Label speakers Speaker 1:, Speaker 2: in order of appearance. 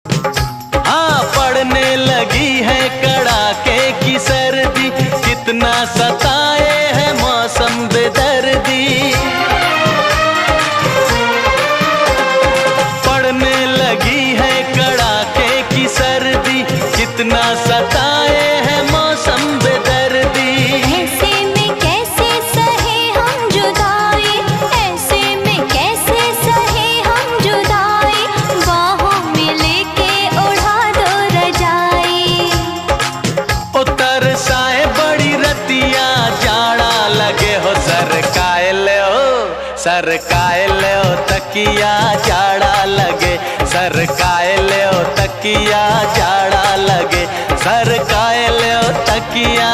Speaker 1: हाँ, पड़ने लगी है कड़ाके की सर्दी, कितना सताए है मौसम बेदर्दी। पड़ने लगी है कड़ाके की सर्दी, कितना सताए है मौसम बेदर्दी।
Speaker 2: ऐसे में कैसे सहे हम जुदाई, ऐसे में कैसे सहे हम जुदाई, बाहों में लेके उड़ा दो रजाई।
Speaker 1: ओ तरसाए बड़ी रतिया जाड़ा लगे हो, सरकाए ले ओ तकिया जाड़ा लगे, सरकाए ले ओ तकिया जाड़ा लगे, सरकाए ले ओ तकिया